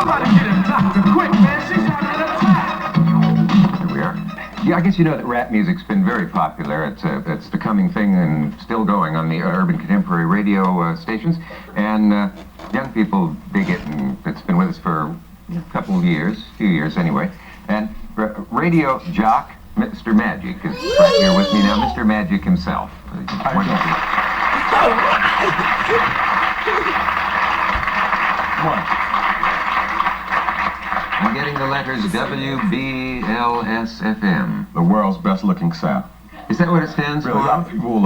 Somebody get a doctor quick, man. She's having an attack. Here we are. Yeah, I guess you know that rap music's been very popular. It's the coming thing and still going on the urban contemporary radio stations. And young people dig it, and it's been with us for a couple of years, a few years anyway. And radio jock Mr. Magic is right here with me now. Mr. Magic himself. I'm getting the letters WBLSFM. The world's best looking sound. Is that what it stands Really, a for? lot of people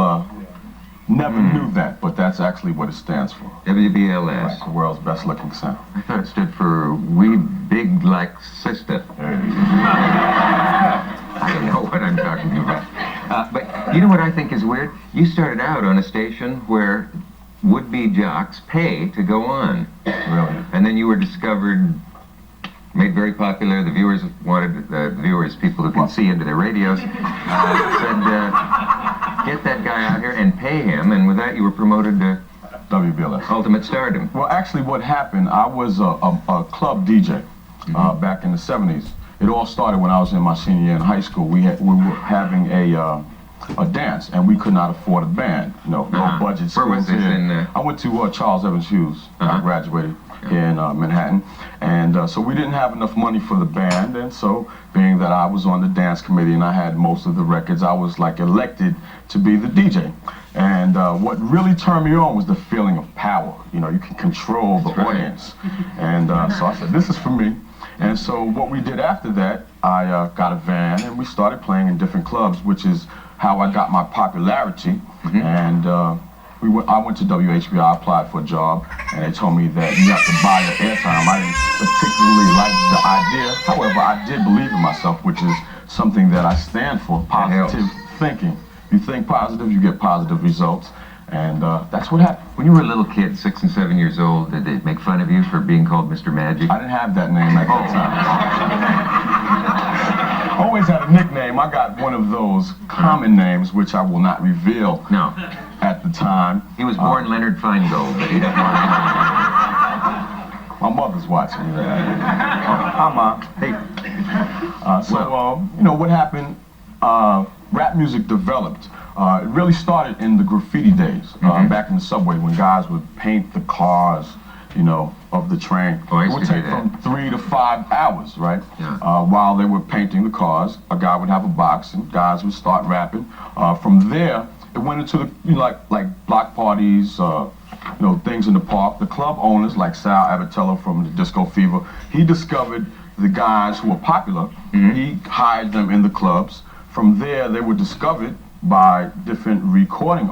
never knew that, but that's actually what it stands for. WBLS. Right, the world's best looking sound. I thought it stood for We Big Like Sister. I don't know what I'm talking about. But you know what I think is weird? You started out on a station where would-be jocks pay to go on. Really? And then you were discovered, made very popular. The viewers wanted, people who can see into their radios, said, get that guy out here and pay him. And with that, you were promoted to WBLS. ultimate stardom. Well, actually, what happened, I was a club DJ back in the 70s. It all started when I was in my senior year in high school. We were having a dance, and we could not afford a band. No budget. Where was this? I went to Charles Evans Hughes. I graduated in Manhattan, and so we didn't have enough money for the band. And so, being that I was on the dance committee and I had most of the records, I was like elected to be the DJ. And what really turned me on was the feeling of power. You know, you can control the audience. And so I said, this is for me. And so what we did after that, I got a van and we started playing in different clubs, which is how I got my popularity. And I went to WHB, I applied for a job, and they told me that you have to buy your airtime. I didn't particularly like the idea. However, I did believe in myself, which is something that I stand for, positive thinking. You think positive, you get positive results. And that's what happened. When you were a little kid, 6 and 7 years old, did they make fun of you for being called Mr. Magic? I didn't have that name at that time. I always had a nickname. I got one of those common names, which I will not reveal at the time. He was born Leonard Feingold, but he didn't want to. My mother's watching me. Hi, Mom. Hey. You know, what happened, rap music developed. It really started in the graffiti days, back in the subway when guys would paint the cars, you know, of the train. It would take from 3 to 5 hours, right? While they were painting the cars, a guy would have a box and guys would start rapping. From there, it went into the, you know, like block parties, you know, things in the park. The club owners, like Sal Abatello from the Disco Fever, he discovered the guys who were popular. He hired them in the clubs. From there, they were discovered by different recording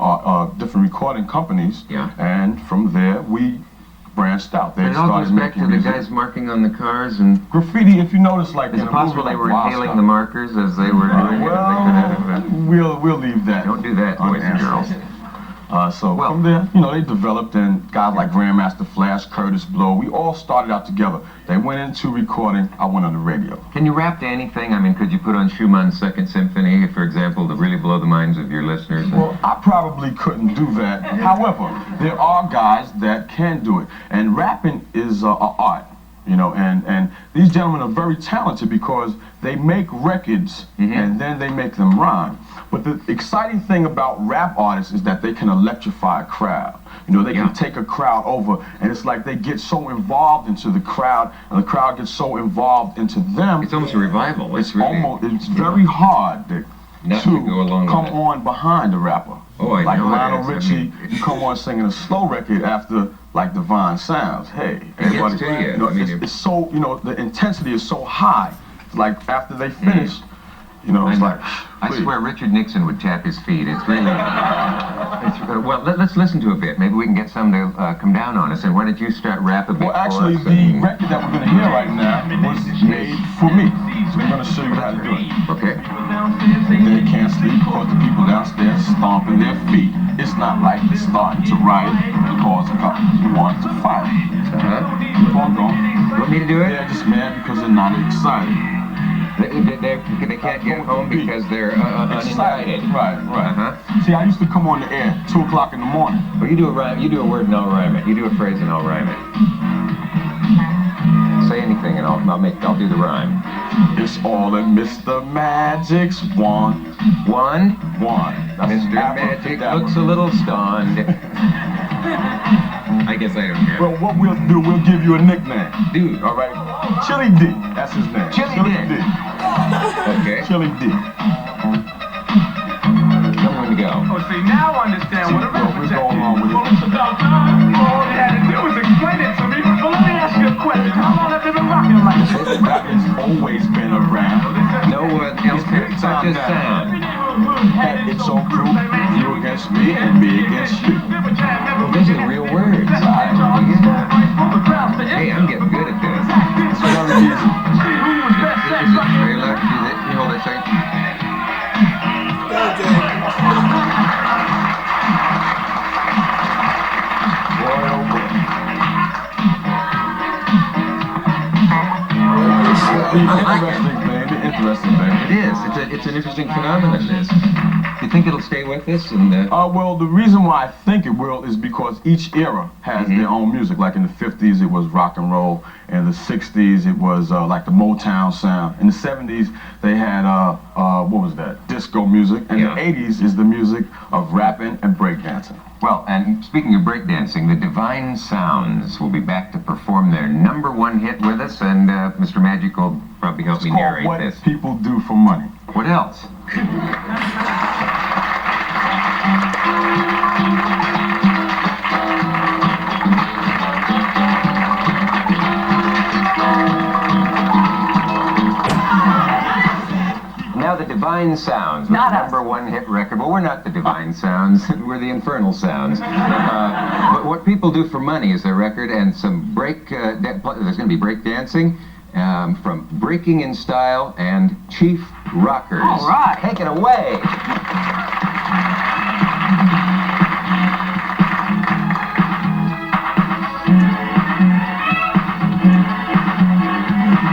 companies, and from there we branched out. It all goes back to the guys marking on the cars and graffiti. If you notice, like, is it possible they were inhaling the markers as they were doing it? Well, we'll leave that. Don't do that, boys and girls. From there, you know, they developed, and guys like Grandmaster Flash, Curtis Blow, we all started out together. They went into recording, I went on the radio. Can you rap to anything? I mean, could you put on Schumann's Second Symphony, for example, to really blow the minds of your listeners? Well, I probably couldn't do that. However, there are guys that can do it. And rapping is an art, you know, and these gentlemen are very talented because they make records and then they make them rhyme. But the exciting thing about rap artists is that they can electrify a crowd. You know, they can take a crowd over, and it's like they get so involved into the crowd, and the crowd gets so involved into them. It's almost a revival. It's very hard to come on behind a rapper. Like Lionel Richie, you come on singing a slow record after like Divine Sounds. Hey, everybody, you know, it's so, you know, the intensity is so high. Like after they finish, you know, it's like, I swear Richard Nixon would tap his feet. It's really, well, let's listen to a bit. Maybe we can get some to come down on us. And why don't you start rap a bit? Well, actually, the record that we're going to hear right now was made for me. So we're going to show you how to do it. Okay. They can't sleep because the people downstairs stomping their feet. It's not like they're starting to riot because a couple want to fight. Keep on going. You want me to do it? They're just mad because they're not excited. They can't get home because they're uninvited. Right. See, I used to come on the air 2 o'clock in the morning. Well, you do a rhyme. You do a word and I'll rhyme it. You do a phrase and I'll rhyme it. Say anything, and I'll do the rhyme. It's all in Mr. Magic's wand. Wand? That's Mr. Magic looks a little stunned. I guess I don't care. Well, what we'll do, we'll give you a nickname. Dude. All right? Chili D. That's his name. Chili D. Okay. Chili D. Tell me when to go. Oh, see, now I understand what a rap We're protect going is. on with it. Well, it's about time. All you had to do was explain it to me. But let me ask you a question. How long have they been rocking like this? That has always been around. No one else can touch a sound. That it's so true. You against me and me against you. Well, these are the real words. Hey, I'm getting good at this. It's very easy. Is it very loud? Can you hold that second? Boy, oh boy. Interesting thing. It is. It's an interesting phenomenon, this. You think it'll stay with us? Well, the reason why I think it will is because each era has their own music. Like in the 50s, it was rock and roll. In the 60s, it was like the Motown sound. In the 70s, they had, what was that? Disco music. And the 80s is the music of rapping and breakdancing. Well, and speaking of breakdancing, the Divine Sounds will be back to perform their #1 hit with us, and Mr. Magic will probably help me narrate What this. People Do for Money. What else? Now the Divine Sounds, with the #1 hit record. Well, we're not the Divine Sounds, we're the Infernal Sounds. But what people do for money is their record, and some there's going to be break dancing from Breaking in Style and Chief Rockers. All right. Take it away.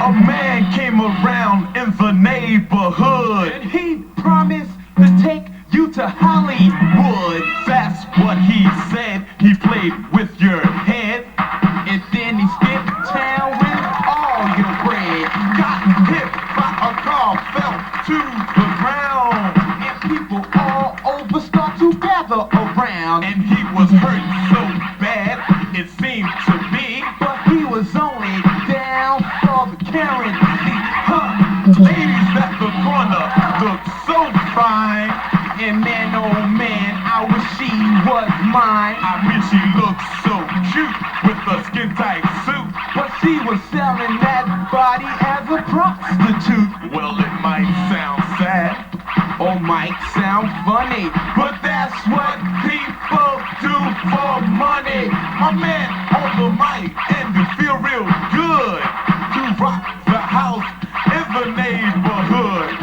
A man came around in the neighborhood. He promised to take you to Hollywood. That's what he said. He played with your head, and then he skipped town with all your bread. Got hit by a car, fell to the ground, and people all over start to gather around. And he was hurt so bad, it seemed to be, but he was only down for the currency. Ladies at the corner look so fine, and man, oh man, I wish she was mine. I mean, she looked so cute with a skin tight suit, but she was selling that body as a prostitute. Well, it might sound sad, or might sound funny, but that's what people do for money. My man on the mic, and you feel real good to rock the house in the neighborhood.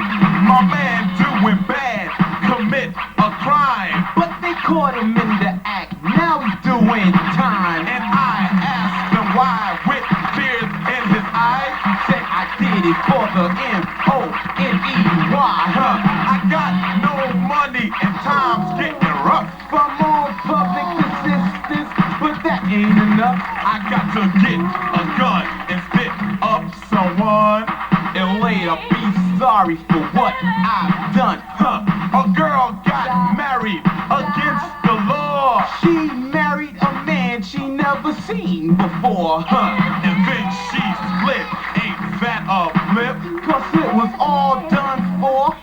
My man doing bad, commit a crime, but they caught him in the act. Now he's doing time, and I asked him why with tears in his eyes. Said I did it for the MONEY. I got no money and time's getting rough. I'm on public assistance, but that ain't enough. I got to get a gun and stick up someone, and later be sorry for what I've done. A girl got married against the law. She married a man she never seen before. And then she split. Ain't that a flip? 'Cause it was all done for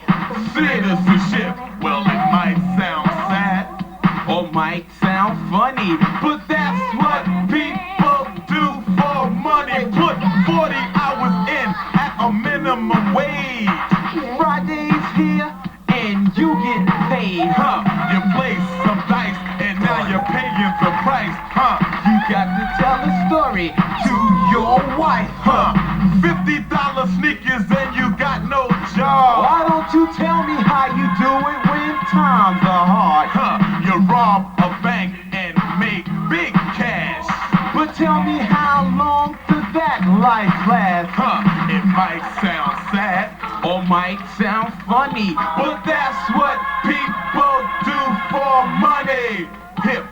citizenship. Well, it might sound sad, or might sound funny, but that's what people do for money. Put 40 hours in at a minimum wage. Friday's here and you get paid. You play some dice and now you're paying the price. You got to tell a story to your wife. $50 sneakers and you got no job. Why don't you tell me how you do it when times are hard? You rob a bank and make big cash. But tell me, how long does that life last? It might sound sad or might sound funny, but that's what people do for money. Hip.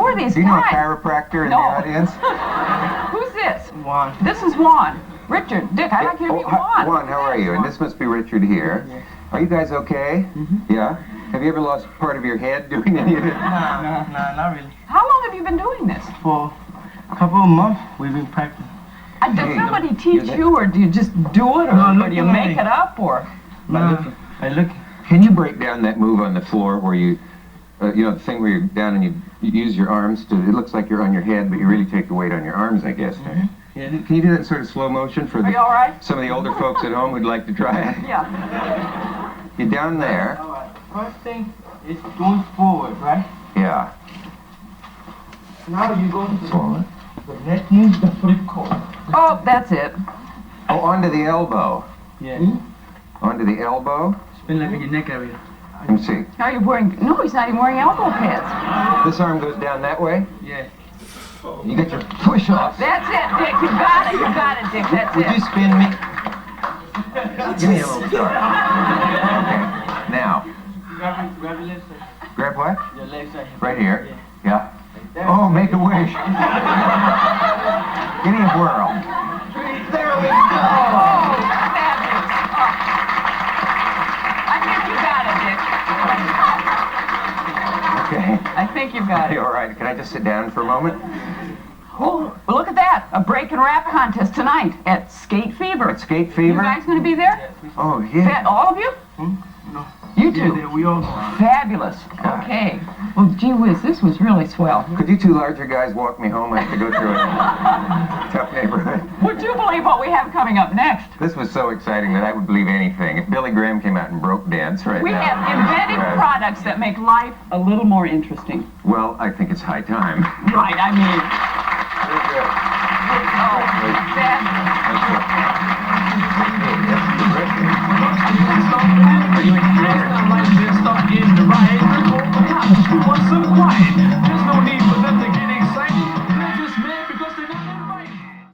are these Do you know a guys? chiropractor in No. the audience? Who's this? Juan. This is Juan. Richard, Dick, I'd like you to meet Juan. Juan, how are you? And this must be Richard here. Are you guys okay? Yeah? Have you ever lost part of your head doing any of it? Nah, not really. How long have you been doing this? For a couple of months, we've been practicing. Does somebody teach you, or do you just do it, or do you make it up, or? I look. Can you break down that move on the floor where you, you know, the thing where you're down and you use your arms to, it looks like you're on your head, but you really take the weight on your arms, I guess. Yeah. Can you do that in sort of slow motion for Are you all right? some of the older folks at home who'd like to try it? Yeah. You're down there. All right. First thing is going forward, right? Yeah. Now you go to Forward. the next move, the flip chord. Oh, that's it. Oh, onto the elbow. Yeah. Onto the elbow. Spin like in your neck area. Let me see. Are you wearing? No, he's not even wearing elbow pads. This arm goes down that way. Yeah. You get your push off. That's it, Dick. You got it. You got it, Dick. That's Would you it. spin me? Give me a little start. Okay. Now, Grab your legs. grab what? Your legs right here. Right here. Yeah. Oh, make a wish. Give me a whirl. There we Oh, go. fabulous. Oh. I think you got it, Dick. Okay. I think you got Hey, it. all right. Can I just sit down for a moment? Oh, well, look at that. A break and rap contest tonight at Skate Fever. At Skate You Fever? guys going to be there? Oh, yeah. All of you? No. You Yeah, two? we all. Fabulous. Okay. Well, gee whiz, this was really swell. Could you two larger guys walk me home? I have to go through a tough neighborhood. Would you believe what we have coming up next? This was so exciting that I would believe anything. If Billy Graham came out and broke dance right We now. have inventive Right. products that make life a little more interesting. Well, I think it's high time. Right, I mean, Very good. oh, that